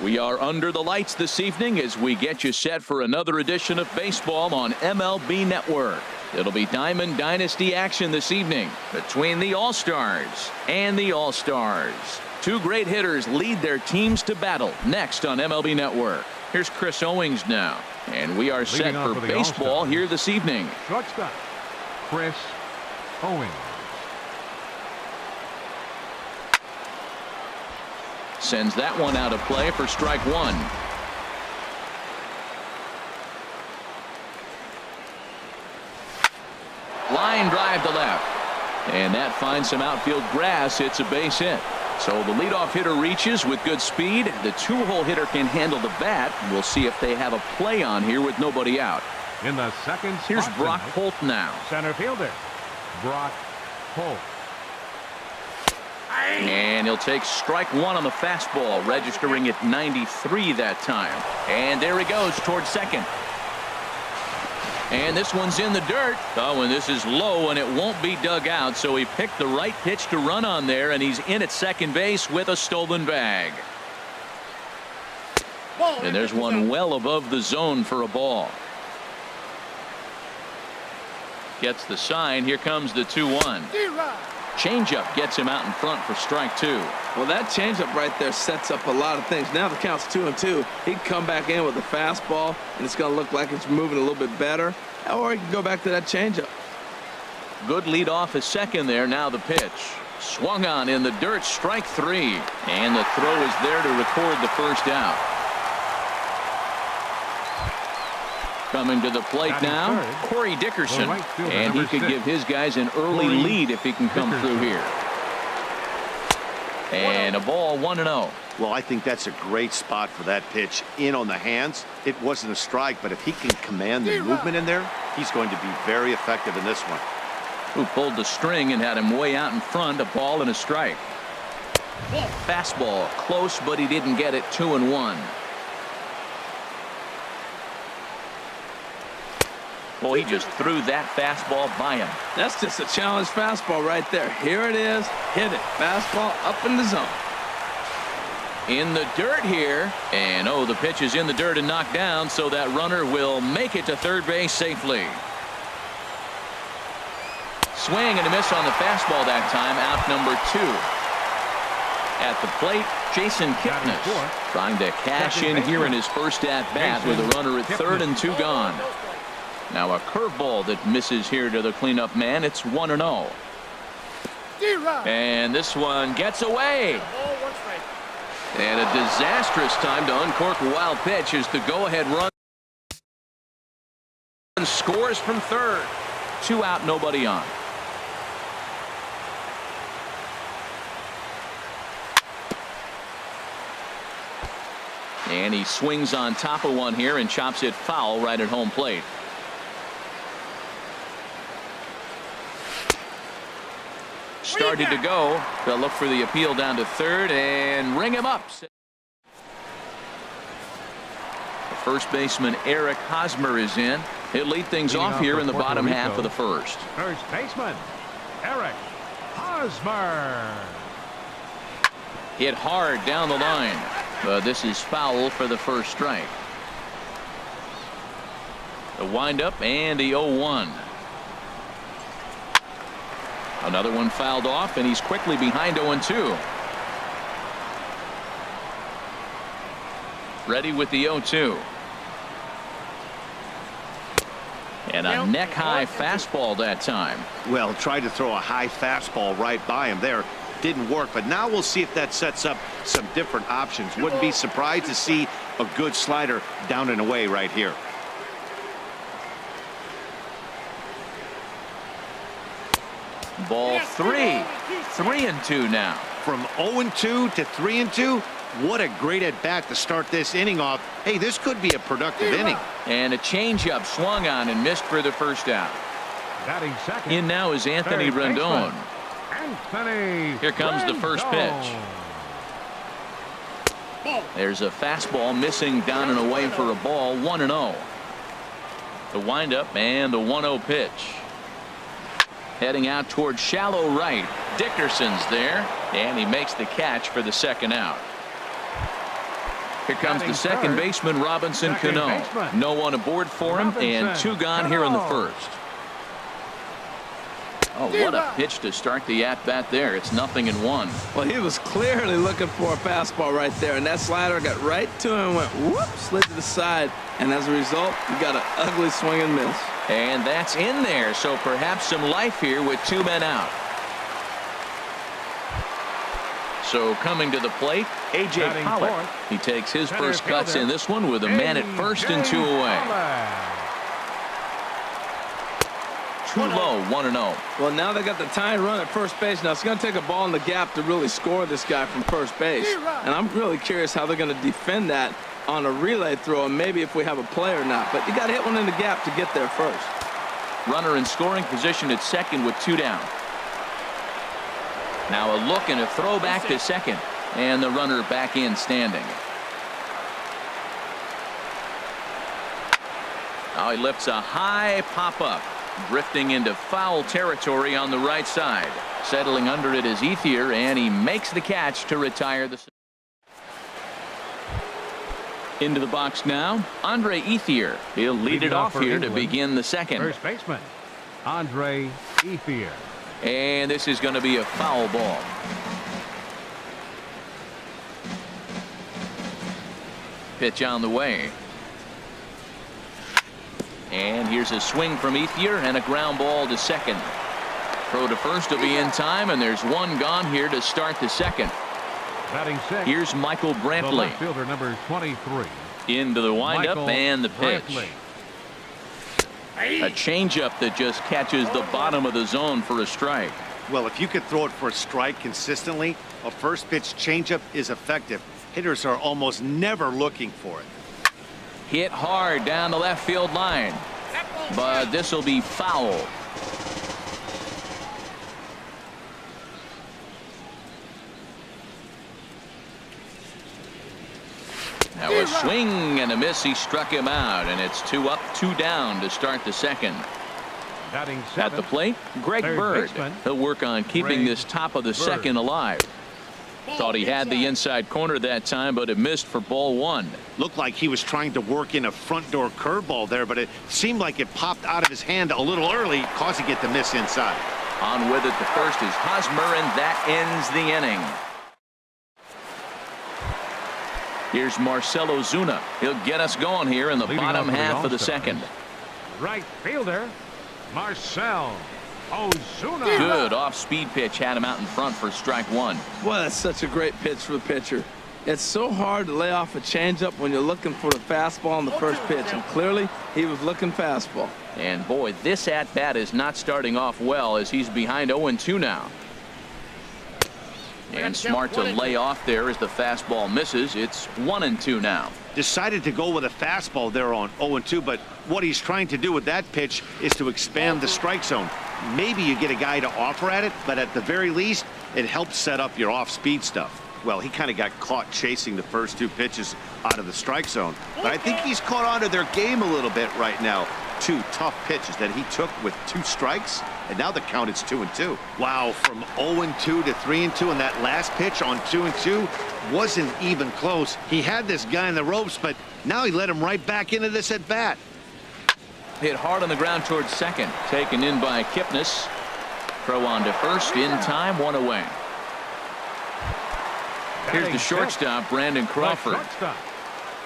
We are under the lights this evening as we get you set for another edition of baseball on MLB Network. It'll be Diamond Dynasty action this evening between the All-Stars and the All-Stars. Two great hitters lead their teams to battle next on MLB Network. Here's Chris Owings now, and we are set for baseball here this evening. Shortstop, Chris Owings. Sends that one out of play for strike one. Line drive to left. And that finds some outfield grass. It's a base hit. So the leadoff hitter reaches with good speed. The two-hole hitter can handle the bat. We'll see if they have a play on here with nobody out. In the second spot, here's Brock Holt now. Center fielder, Brock Holt. And he'll take strike one on the fastball, registering at 93 that time. And there he goes towards second. And this one's in the dirt. Oh, and this is low, and it won't be dug out. So he picked the right pitch to run on there, and he's in at second base with a stolen bag. And there's one well above the zone for a ball. Gets the sign. Here comes the 2-1. Changeup gets him out in front for strike two. Well, that changeup right there sets up a lot of things. Now the count's 2-2. He can come back in with the fastball, and it's going to look like it's moving a little bit better. Or he can go back to that changeup. Good lead off at second there. Now the pitch. Swung on in the dirt. Strike three. And the throw is there to record the first out. Coming to the plate now, Corey Dickerson, and he could give his guys an early lead if he can come through here. And a ball 1-0. Well, I think that's a great spot for that pitch in on the hands. It wasn't a strike, but if he can command the movement in there, he's going to be very effective in this one. Who pulled the string and had him way out in front, a ball and a strike. Fastball close, but he didn't get it. 2-1. Well, he just threw that fastball by him. That's just a challenge fastball right there. Here it is. Hit it. Fastball up in the zone. In the dirt here. And, oh, the pitch is in the dirt and knocked down, so that runner will make it to third base safely. Swing and a miss on the fastball that time. Out number 2. At the plate, Jason Kipnis trying to cash in here in his first at-bat with a runner at third and 2 gone. Now a curveball that misses here to the cleanup man. It's 1-0. And this one gets away. And a disastrous time to uncork a wild pitch as the go-ahead run scores from third. 2 out, nobody on. And he swings on top of one here and chops it foul right at home plate. Started to go. They'll look for the appeal down to third and ring him up. The first baseman Eric Hosmer is in. He'll lead things off here in the bottom half of the first. First baseman Eric Hosmer. Hit hard down the line. But this is foul for the first strike. The windup and the 0-1. Another one fouled off, and he's quickly behind 0-2. Ready with the 0-2. And a neck-high fastball that time. Well, tried to throw a high fastball right by him there. Didn't work, but now we'll see if that sets up some different options. Wouldn't be surprised to see a good slider down and away right here. Ball 3. 3-2 now. From 0-2 to 3-2. What a great at bat to start this inning off. Hey, this could be a productive inning. And a changeup swung on and missed for the first out. In now is Anthony Rendon. Here comes the first pitch. There's a fastball missing down and away for a ball. 1-0. The windup and the 1-0 pitch. Heading out towards shallow right. Dickerson's there, and he makes the catch for the second out. Here comes the Batting second third, baseman, Robinson second Cano. baseman, No one aboard for him, and Robinson 2 gone here in the Cano. first. Oh, what a pitch to start the at-bat there. It's 0-1. Well, he was clearly looking for a fastball right there, and that slider got right to him and went whoop, slid to the side, and as a result, you got an ugly swing and miss. And that's in there, so perhaps some life here with 2 men out. So coming to the plate, A.J. Batting Pollock. fourth, He takes his center first cuts fielder, in this one with a man at first and 2 away. Pollock. Too low, 1-0. Well, now they got the tying run at first base. Now, it's going to take a ball in the gap to really score this guy from first base. And I'm really curious how they're going to defend that on a relay throw, and maybe if we have a play or not. But you got to hit one in the gap to get there first. Runner in scoring position at second with 2 down. Now a look and a throw back to second. And the runner back in standing. Now he lifts a high pop-up. Drifting into foul territory on the right side. Settling under it is Ethier, and he makes the catch to retire the. Into the box now, Andre Ethier. He'll lead it off here to begin the second. First baseman, Andre Ethier. And this is going to be a foul ball. Pitch on the way. And here's a swing from Ethier and a ground ball to second. Throw to first will be in time, and there's 1 gone here to start the second. Batting sixth, Here's Michael the Brantley left fielder, number 23. into the windup Michael and the pitch. Brantley. A changeup that just catches the bottom of the zone for a strike. Well, if you could throw it for a strike consistently, a first pitch changeup is effective. Hitters are almost never looking for it. Hit hard down the left field line, but this will be foul. Now a swing and a miss. He struck him out, and it's 2 up, 2 down to start the second. Batting At the seventh, plate, Greg third Bird. baseman, He'll work on keeping Greg this top of the Bird. second alive. Thought he had the inside corner that time, but it missed for ball 1. Looked like he was trying to work in a front door curveball there, but it seemed like it popped out of his hand a little early, causing it to miss inside. On with it, the first is Hosmer, and that ends the inning. Here's Marcell Ozuna. He'll get us going here in the Leading bottom off for the half of the All-Stars. second. right fielder, Marcell Ozuna. Good off-speed pitch had him out in front for strike 1. Boy, that's such a great pitch for the pitcher. It's so hard to lay off a changeup when you're looking for the fastball on the first pitch, and clearly he was looking fastball. And boy, this at-bat is not starting off well as he's behind 0-2 now. And smart to lay off there as the fastball misses. It's 1-2 now. Decided to go with a fastball there on 0-2, but what he's trying to do with that pitch is to expand the strike zone. Maybe you get a guy to offer at it, but at the very least, it helps set up your off-speed stuff. Well, he kind of got caught chasing the first 2 pitches out of the strike zone, but I think he's caught on to their game a little bit right now. 2 tough pitches that he took with 2 strikes, and now the count is 2-2. Wow, from 0-2 to 3-2, and that last pitch on 2-2 wasn't even close. He had this guy in the ropes, but now he let him right back into this at bat. Hit hard on the ground towards second. Taken in by Kipnis. Throw on to first in time, 1 away. Here's the shortstop, Brandon Crawford. Shortstop,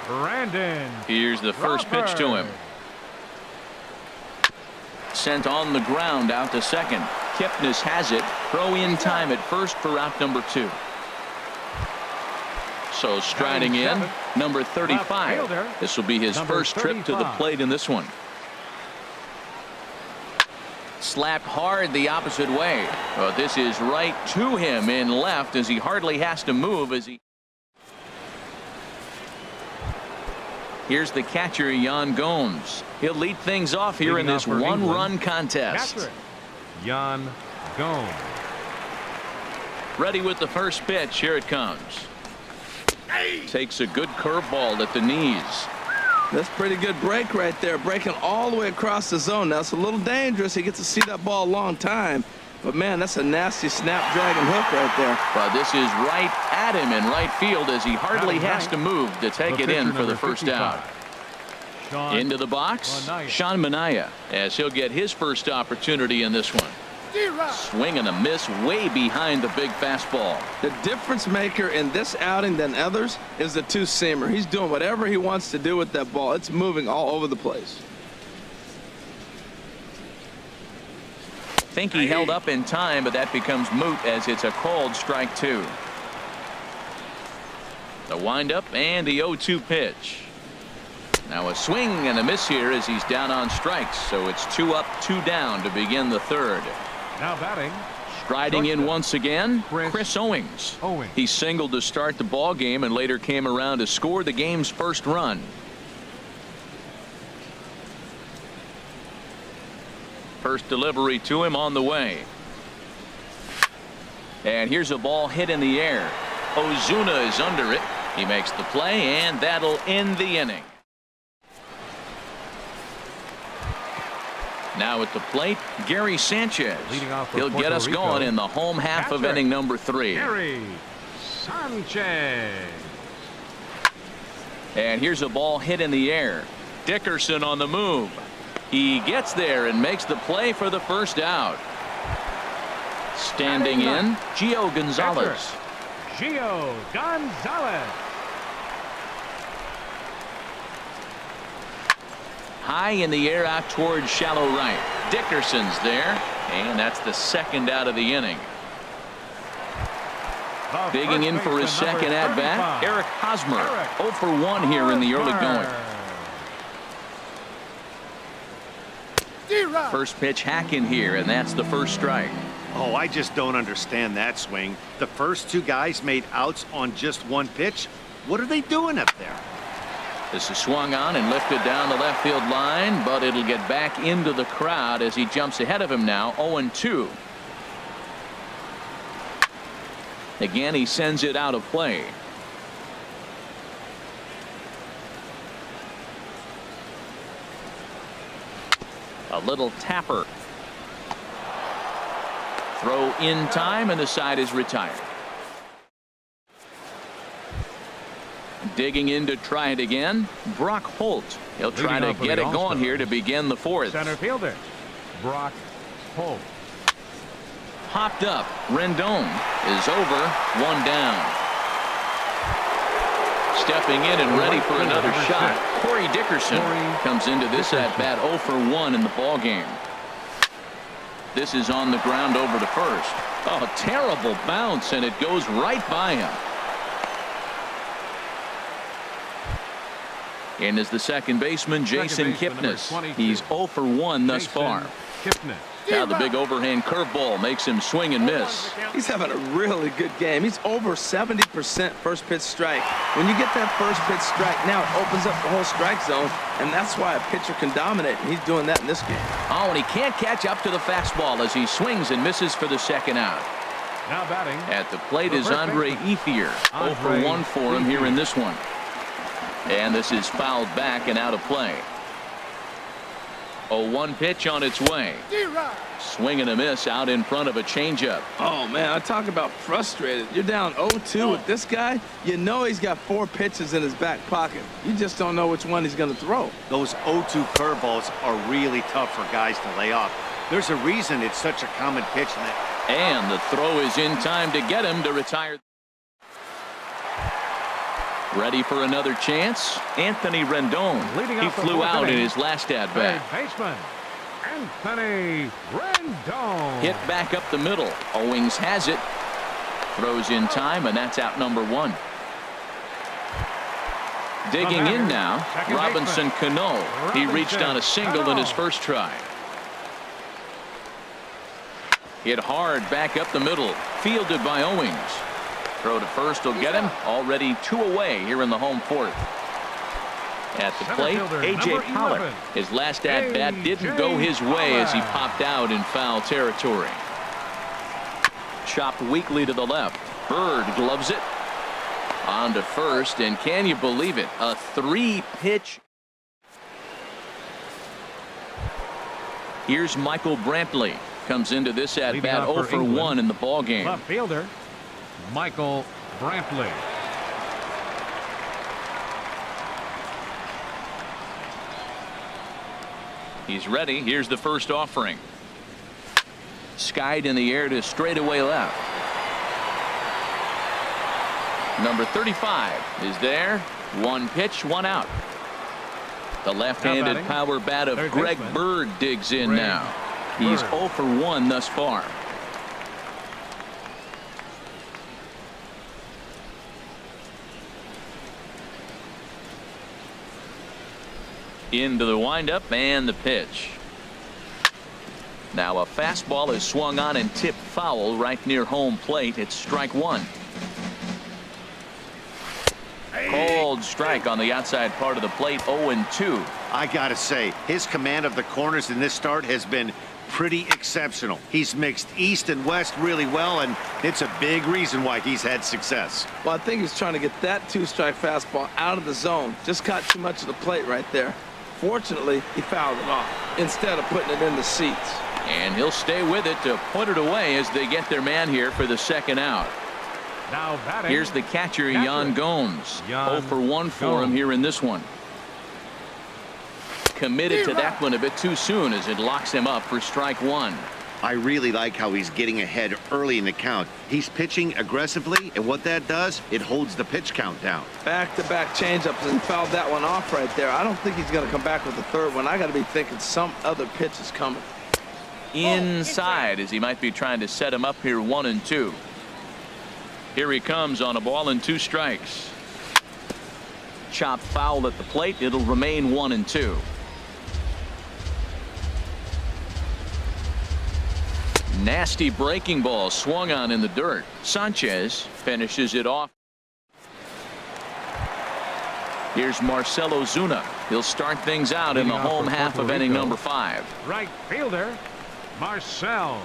Brandon Here's the first pitch to him. Crawford. Sent on the ground out to second. Kipnis has it. Throw in time at first for out number 2. So striding in, number 35. This will be his first trip to the plate in this one. Slapped hard the opposite way. But this is right to him in left as he hardly has to move as he. Here's the catcher, Yan Gomes. He'll lead things off here in this one-run contest. Catcher, Yan Gomes. Ready with the first pitch. Here it comes. Takes a good curveball at the knees. That's pretty good break right there, breaking all the way across the zone. Now, it's a little dangerous. He gets to see that ball a long time. But, man, that's a nasty snap-dragon hook right there. But this is right at him in right field as he hardly Batting has right, to move to take the it in pitcher, for the number first 55, out. Sean Into the box, Manaea. Sean Manaea, as he'll get his first opportunity in this one. Swing and a miss way behind the big fastball. The difference maker in this outing than others is the two-seamer. He's doing whatever he wants to do with that ball. It's moving all over the place. Think he held up in time, but that becomes moot as it's a called strike 2. The windup and the 0-2 pitch. Now a swing and a miss here as he's down on strikes, so it's 2 up, 2 down to begin the third. Now batting, Striding in shortstop, once again, Chris Chris Owings. Owings. He singled to start the ball game and later came around to score the game's first run. First delivery to him on the way. And here's a ball hit in the air. Ozuna is under it. He makes the play, and that'll end the inning. Now at the plate, Gary Sanchez. Leading off for He'll get Puerto us Rico, going in the home half of catcher, inning number 3. Gary Sanchez. And here's a ball hit in the air. Dickerson on the move. He gets there and makes the play for the first out. Standing in, Gio Gonzalez. Gio Gonzalez. High in the air out towards shallow right. Dickerson's there, and that's the second out of the inning. The Digging in first for his baseman, second number at bat, 35, Eric Hosmer. Eric 0 for 1 here in the early going. First pitch hacking here, and that's the first strike. Oh, I just don't understand that swing. The first 2 guys made outs on just 1 pitch. What are they doing up there? This is swung on and lifted down the left field line, but it'll get back into the crowd as he jumps ahead of him now, 0-2. Again, he sends it out of play. A little tapper. Throw in time, and the side is retired. Digging in to try it again, Brock Holt. He'll try Leading to off for get the it going All-Stars, here to begin the fourth. Center fielder, Brock Holt. Popped up. Rendon is over. 1 down. Stepping in and ready for another shot. Corey Dickerson comes into this at bat 0 for 1 in the ball game. This is on the ground over to first. Oh, terrible bounce, and it goes right by him. And is the second baseman, Jason Kipnis. He's 0 for 1 thus far. Kipnis. Now the big overhand curveball makes him swing and miss. He's having a really good game. He's over 70% first pitch strike. When you get that first pitch strike, now it opens up the whole strike zone, and that's why a pitcher can dominate, and he's doing that in this game. Oh, and he can't catch up to the fastball as he swings and misses for the second out. Now batting, At the plate the is first Andre baseman, Ethier. 0 for Andre 1 for him here in Ethier. this one. And this is fouled back and out of play. 0-1 pitch on its way. Swing and a miss out in front of a changeup. Oh, man, I talk about frustrated. You're down 0-2 with this guy. You know he's got 4 pitches in his back pocket. You just don't know which one he's going to throw. Those 0-2 curveballs are really tough for guys to lay off. There's a reason it's such a common pitch. And the throw is in time to get him to retire. Ready for another chance? Anthony Rendon. Leading He off the flew fourth out in inning, his last at third bat. baseman, Anthony Rendon. Hit back up the middle. Owings has it. Throws in time, and that's out number 1. Digging in now, second Robinson baseman, Cano. He reached Robinson on a single in his Cano. first try. Hit hard back up the middle. Fielded by Owings. Throw to first will get him. Already 2 away here in the home fourth. At the Center plate, fielder, A.J. number Pollock. 11. His last at-bat didn't A.J. go his way as he Pollock. popped out in foul territory. Chopped weakly to the left. Bird gloves it. On to first, and can you believe it? A 3-pitch. Here's Michael Brantley. Comes into this Leading at-bat off 0 for for England, 1 in the ballgame. Left fielder, Michael Brantley. He's ready. Here's the first offering. Skied in the air to straightaway left. Number 35 is there. One pitch, one out. The left-handed power bat of Greg Bird digs in now. He's 0 for 1 thus far. Into the windup and the pitch. Now a fastball is swung on and tipped foul right near home plate. It's strike one. Cold strike on the outside part of the plate. 0-2. I gotta say, his command of the corners in this start has been pretty exceptional. He's mixed east and west really well, and it's a big reason why he's had success. Well, I think he's trying to get that two-strike fastball out of the zone. Just caught too much of the plate right there. Fortunately, he fouled it off instead of putting it in the seats. And he'll stay with it to put it away as they get their man here for the second out. Now batting. Here's the catcher, Yan Gomes. 0 for 1 for him here in this one. Committed to that one a bit too soon as it locks him up for strike one. I really like how he's getting ahead early in the count. He's pitching aggressively, and what that does, it holds the pitch count down. Back-to-back changeups and fouled that one off right there. I don't think he's going to come back with the third one. I got to be thinking some other pitch is coming. Inside as he might be trying to set him up here 1-2. Here he comes on a ball and 2 strikes. Chopped foul at the plate. It'll remain 1-2. Nasty breaking ball swung on in the dirt. Sanchez finishes it off. Here's Marcell Ozuna. He'll start things out in the home half of inning number 5. Right fielder, Marcell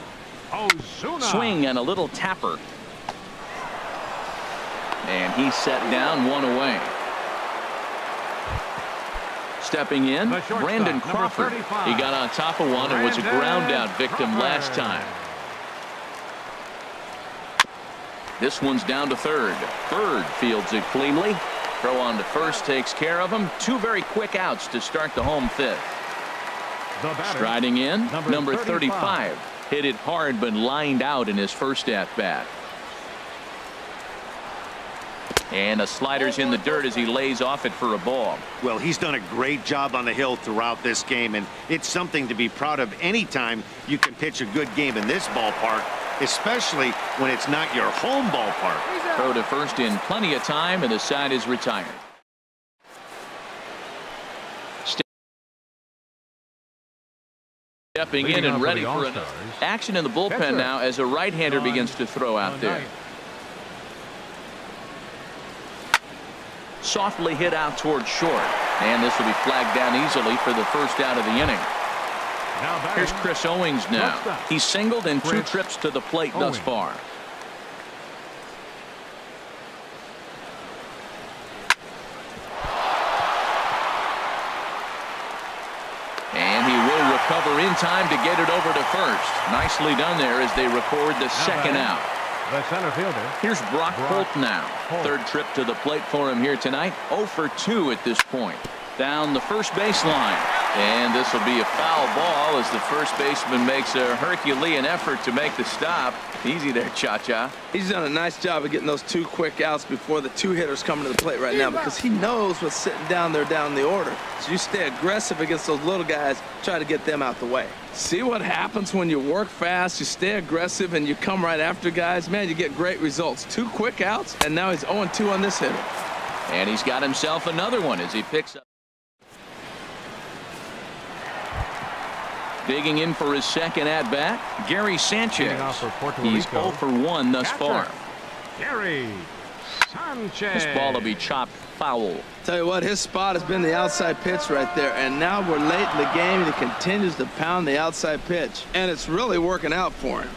Ozuna. Swing and a little tapper. And he's set down, 1 away. Stepping in, Brandon Crawford. He got on top of one and was a ground out victim last time. This one's down to third. Bird fields it cleanly. Throw on to first takes care of him. 2 very quick outs to start the home 5th. Striding in, number 35. Hit it hard but lined out in his first at bat. And a slider's in the dirt as he lays off it for a ball. Well, he's done a great job on the hill throughout this game, and it's something to be proud of anytime you can pitch a good game in this ballpark, especially when it's not your home ballpark. Throw to first in plenty of time, and the side is retired. Stepping in and ready for another. Action in the bullpen now as a right-hander begins to throw out there. Softly hit out towards short, and this will be flagged down easily for the first out of the inning. Here's Chris Owings now. He's singled in 2 trips to the plate thus far. And he will recover in time to get it over to first. Nicely done there as they record the second out. The center fielder. Here's Brock Holt now. 3rd trip to the plate for him here tonight. 0 for 2 at this point. Down the first baseline. And this will be a foul ball as the first baseman makes a Herculean effort to make the stop. Easy there, Cha-Cha. He's done a nice job of getting those 2 quick outs before the 2 hitters coming to the plate right now, because he knows what's sitting down there down the order. So you stay aggressive against those little guys, try to get them out the way. See what happens when you work fast, you stay aggressive, and you come right after guys. Man, you get great results. 2 quick outs, and now he's 0-2 on this hitter. And he's got himself another one as he picks up. Digging in for his second at-bat, Gary Sanchez. He's 0 for 1 thus far. Gary Sanchez. This ball will be chopped foul. Tell you what, his spot has been the outside pitch right there, and now we're late in the game, and he continues to pound the outside pitch, and it's really working out for him.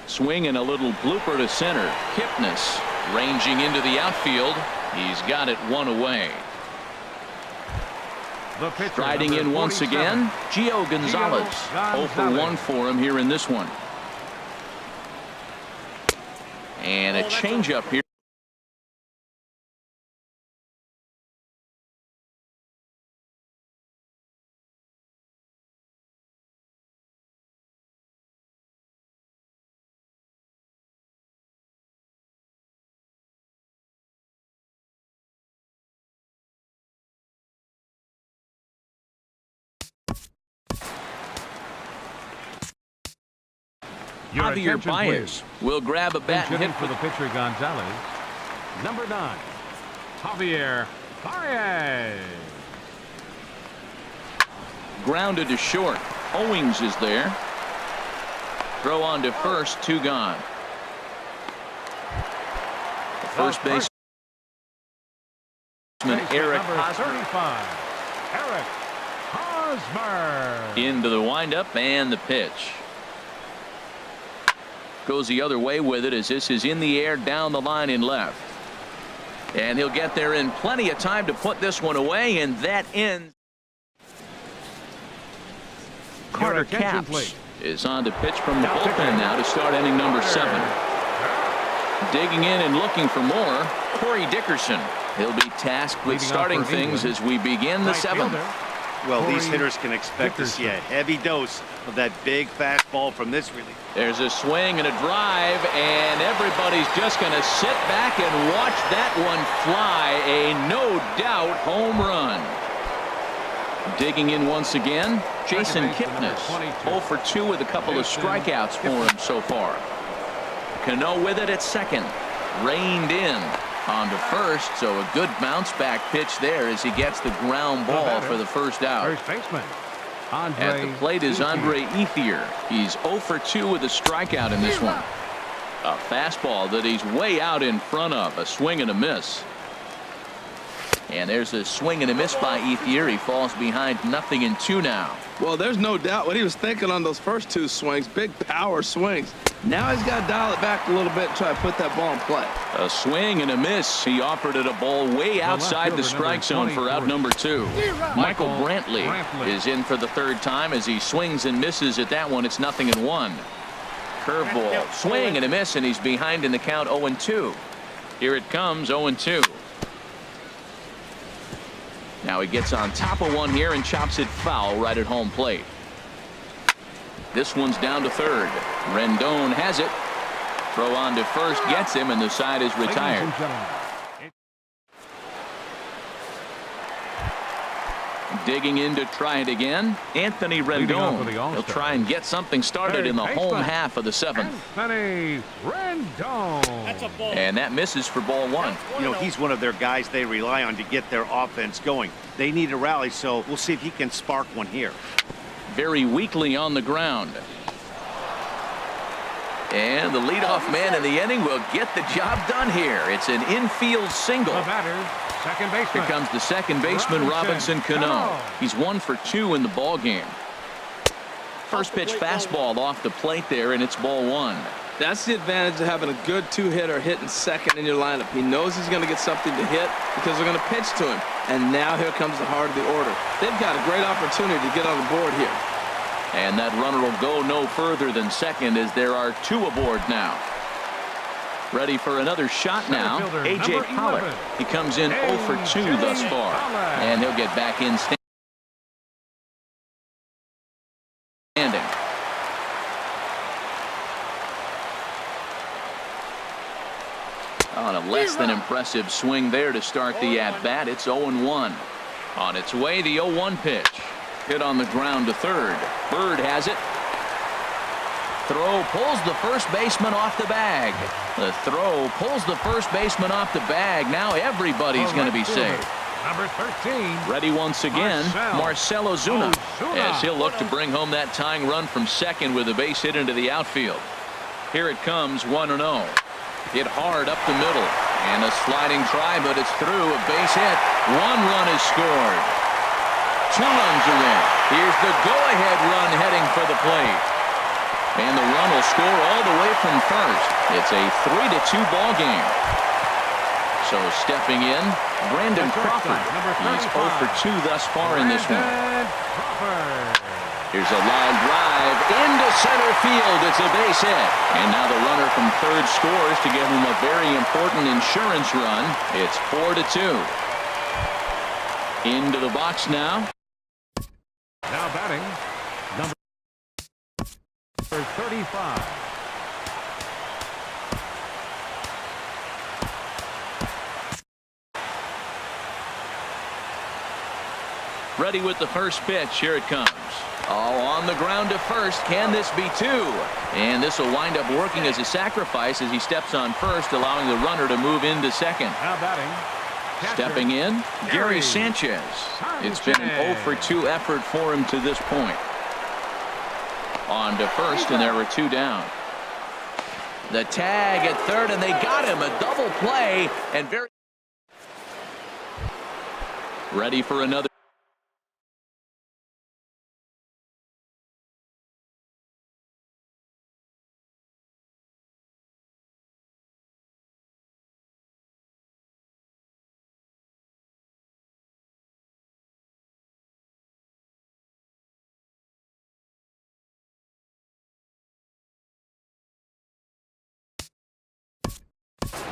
Swing and a little blooper to center. Kipnis ranging into the outfield. He's got it 1 away. Riding in once again, Gio Gonzalez. 0 for 1 for him here in this one. And a changeup here. Your Javier attention, Baez will grab a bat and Hitting hit for the pitcher Gonzalez. Number 9, Javier Baez. grounded to short. Owings is there. Throw on to first, 2 gone. The first baseman Eric Number Hosmer 35, Eric Hosmer. into the windup and the pitch. Goes the other way with it as this is in the air down the line in left. And he'll get there in plenty of time to put this one away, and that ends. Carter attention, Capps please. is on to pitch from the bullpen now to start inning number 7. Digging in and looking for more, Corey Dickerson. He'll be tasked with Leading off starting for things England, as we begin the right 7th. fielder, Well, these Corey hitters can expect to see a Dickerson. heavy dose of that big fastball from this relief. There's a swing and a drive, and everybody's just going to sit back and watch that one fly. A no doubt home run. Digging in once again, Jason Second baseman, number Kipnis. 22. 0 for 2 with a couple of Jason strikeouts for him so far. Cano with it at second. Reined in on to first, so a good bounce back pitch there as he gets the ground ball batter, for the first out. First baseman, Andre At the plate is Ethier. Andre Ethier. He's 0 for 2 with a strikeout in this one. A fastball that he's way out in front of. A swing and a miss. And there's a swing and a miss by Ethier. He falls behind 0-2 now. Well, there's no doubt what he was thinking on those first 2 swings. Big power swings. Now he's got to dial it back a little bit and try to put that ball in play. A swing and a miss. He offered it a ball way outside the fielder, strike zone number for out 24. number 2. Michael Brantley Brantley. is in for the 3rd time as he swings and misses at that one. It's 0-1. Curveball, swing and a miss, and he's behind in the count 0-2. Here it comes, 0-2. Now he gets on top of one here and chops it foul right at home plate. This one's down to 3rd. Rendon has it. Throw on to first, gets him, and the side is Ladies retired. and gentlemen, Digging in to try it again, Anthony Leading off for Rendon. the All-Star. He'll try and get something started Third in the home baseman, half of the 7th. Anthony Rendon. And that misses for ball 1. You know, he's one of their guys they rely on to get their offense going. They need a rally, so we'll see if he can spark one here. Very weakly on the ground. And the leadoff man in the inning will get the job done here. It's an infield single. The batter, second Here baseman. comes the second baseman, Robinson Cano. He's 1 for 2 in the ball game. First pitch fastball off the plate there, and it's ball 1. That's the advantage of having a good 2-hitter hitting second in your lineup. He knows he's going to get something to hit because they're going to pitch to him. And now here comes the heart of the order. They've got a great opportunity to get on the board here. And that runner will go no further than second as there are 2 aboard now. Ready for another shot now, Center fielder, A.J. number Pollock. 11. He comes in 0 for 2 thus A.J. far. Pollock. And he'll get back in standing. On a less than impressive swing there to start the at-bat. It's 0-1. On its way, the 0-1 pitch. Hit on the ground to 3rd. Bird has it. Throw pulls the first baseman off the bag. The throw pulls the first baseman off the bag. Now everybody's going to be safe. Number 13. Ready once again, Marcell Ozuna, as he'll look to bring home that tying run from second with a base hit into the outfield. Here it comes, 1-0. Hit hard up the middle, and a sliding try, but it's through. A base hit. 1 run is scored. 2 runs are in. Here's the go-ahead run heading for the plate. And the run will score all the way from first. It's a 3-2 ball game. So stepping in, Brandon Crawford. He's 0 for 2 thus far in this one. Brandon Crawford. Here's a line drive into center field. It's a base hit. And now the runner from 3rd scores to give him a very important insurance run. It's 4-2. Into the box now. Now batting, number 35. Ready with the first pitch. Here it comes. Oh, on the ground to first. Can this be two? And this will wind up working as a sacrifice as he steps on first, allowing the runner to move into second. Now batting. Stepping in, Gary Sanchez. It's been an 0 for 2 effort for him to this point. On to first, and there were 2 down. The tag at third, and they got him. A double play, and very ready for another.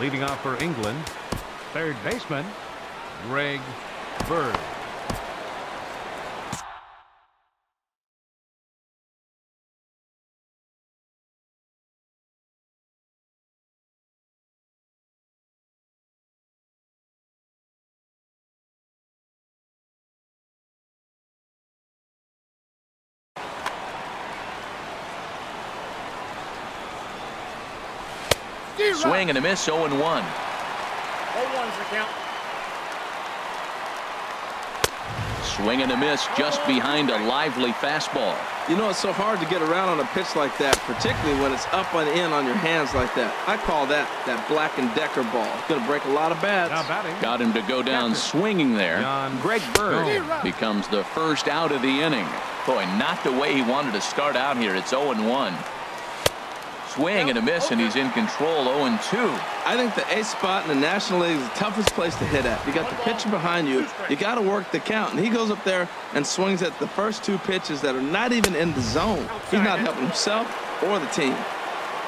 Leading off for England, third baseman, Greg Bird. Swing and a miss, 0-1. 0-1's the count. Swing and a miss just behind a lively fastball. You know, it's so hard to get around on a pitch like that, particularly when it's up and in on your hands like that. I call that Black & Decker ball. It's going to break a lot of bats. Now batting. Got him to go down swinging there. John Greg Bird Stone. becomes the first out of the inning. Boy, not the way he wanted to start out here. It's 0-1. Swing and a miss, and he's in control. 0-2. I think the ace spot in the National League is the toughest place to hit at. You got the pitcher behind you. You got to work the count. And he goes up there and swings at the first 2 pitches that are not even in the zone. He's not helping himself or the team.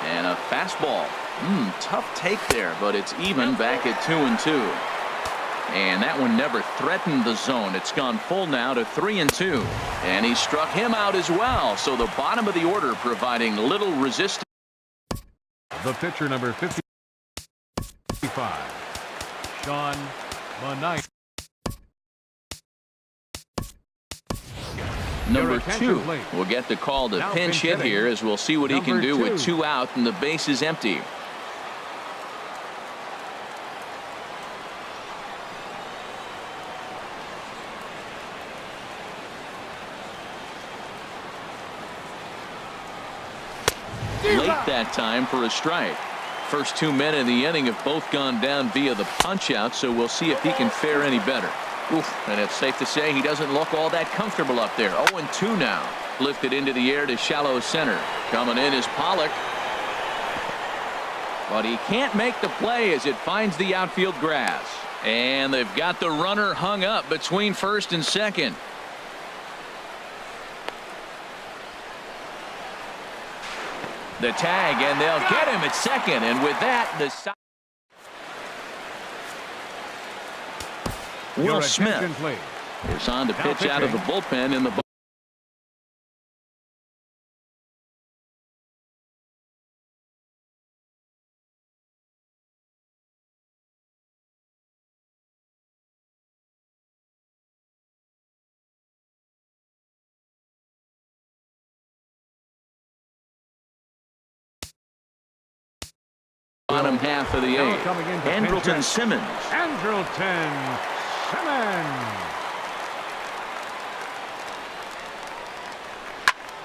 And a fastball. Tough take there, but it's even back at 2-2. And that one never threatened the zone. It's gone full now to 3-2. And he struck him out as well. So the bottom of the order providing little resistance. The pitcher, number 55, Sean Manaea. Number attention, 2 please. will get the call to Now pinch pinch hit hitting. here, as we'll see what he can Number do with 2. 2 out and the base is empty. Late that time for a strike. First 2 men in the inning have both gone down via the punch out, so we'll see if he can fare any better. And it's safe to say he doesn't look all that comfortable up there. 0-2 now. Lifted into the air to shallow center. Coming in is Pollock. But he can't make the play as it finds the outfield grass. And they've got the runner hung up between first and second. The tag, and they'll get him at second. And with that, the Will Your Smith attention, please. is on to Now pitch out of the pitching. bullpen in the bottom half of the Now 8th. coming in to pinch Andrelton hit. Simmons. Andrelton Simmons.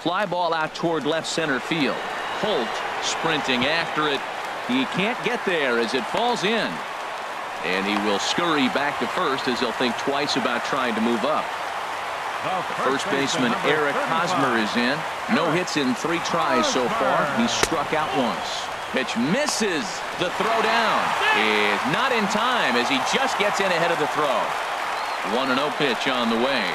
Fly ball out toward left center field. Holt sprinting after it. He can't get there as it falls in. And he will scurry back to first as he'll think twice about trying to move up. The First baseman number Eric 35. Hosmer is in. No hits in 3 tries so far. He's struck out once. Pitch misses. The throw down is not in time as he just gets in ahead of the throw. 1-0 pitch on the way.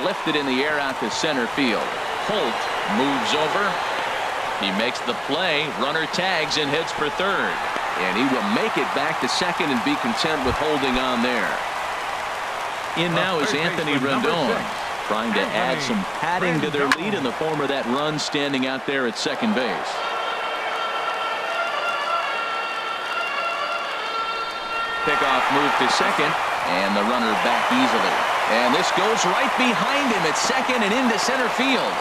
Lifted in the air out to center field. Holt moves over. He makes the play. Runner tags and heads for third. And he will make it back to second and be content with holding on there. In now is Anthony Rendon, trying to add some padding to their lead in the form of that run standing out there at second base. Pickoff move to second, and the runner back easily. And this goes right behind him at second and into center field.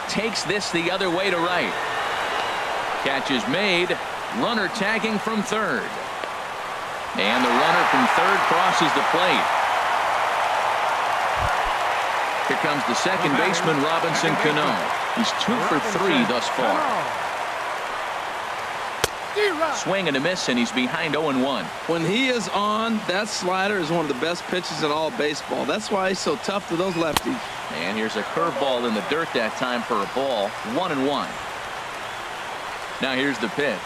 Takes this the other way to right. Catch is made. Runner tagging from third. And the runner from third crosses the plate. Here comes the second baseman, Robinson Cano. He's 2 for 3 thus far. Swing and a miss, and he's behind 0-1. When he is on, that slider is one of the best pitches in all baseball. That's why he's so tough to those lefties. And here's a curveball in the dirt that time for a ball. 1-1. Now here's the pitch.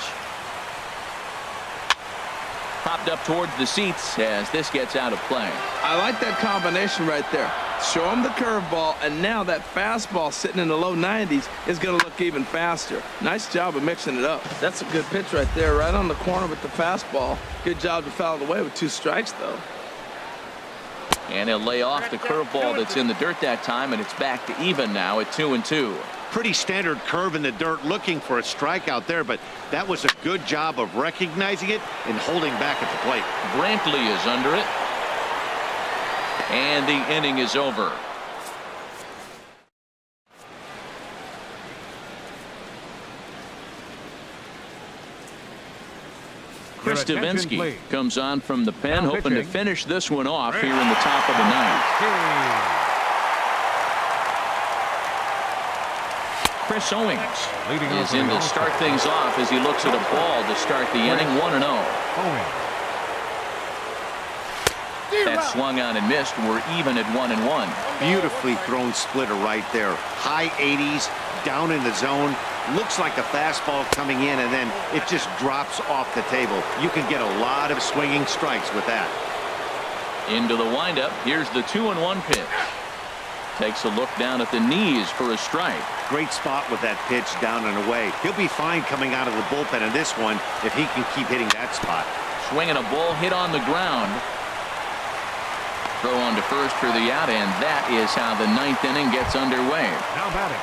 Popped up towards the seats as this gets out of play. I like that combination right there. Show him the curveball, and now that fastball sitting in the low 90s is going to look even faster. Nice job of mixing it up. That's a good pitch right there, right on the corner with the fastball. Good job to foul it away with 2 strikes, though. And he'll lay off the curveball that's in the dirt that time, and it's back to even now at 2-2. Pretty standard curve in the dirt, looking for a strikeout there, but that was a good job of recognizing it and holding back at the plate. Brantley is under it. And the inning is over. Chris Your attention, Davinsky please. comes on from the pen, Now hoping to pitching. finish this one off here in the top of the ninth. Chris Owings Leading off is for in the to start All-Star. things off as he looks at a ball to start the inning. 1-0. Owings. That swung on and missed. We're even at 1-1. Beautifully thrown splitter right there. High 80s, down in the zone. Looks like a fastball coming in, and then it just drops off the table. You can get a lot of swinging strikes with that. Into the windup. Here's the 2-1 pitch. Takes a look down at the knees for a strike. Great spot with that pitch down and away. He'll be fine coming out of the bullpen in this one if he can keep hitting that spot. Swinging a ball hit on the ground. Throw on to first for the out, and that is how the ninth inning gets underway. Now batting.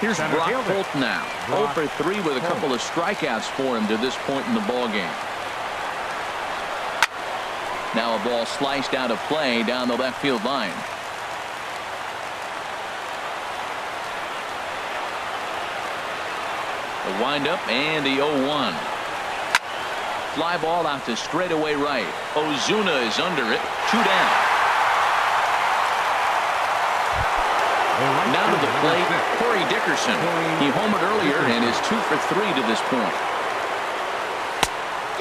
Here's Center Brock fielder. Holt now. 0 Brock for 3 with a Holt. couple of strikeouts for him to this point in the ball game. Now a ball sliced out of play down the left field line. The windup and the 0-1. Fly ball out to straightaway right. Ozuna is under it. 2 down. Now to the plate, Corey Dickerson. He homered earlier and is 2 for 3 to this point.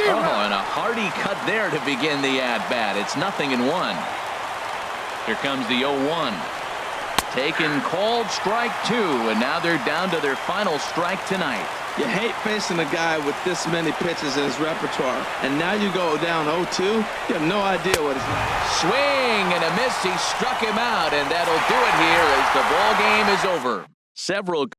Oh, and a hearty cut there to begin the at-bat. It's 0-1. Here comes the 0-1. Taken, called, strike 2, and now they're down to their final strike tonight. You hate facing a guy with this many pitches in his repertoire, and now you go down 0-2. You have no idea what it's like. Swing and a miss. He struck him out, and that'll do it here as the ball game is over. Several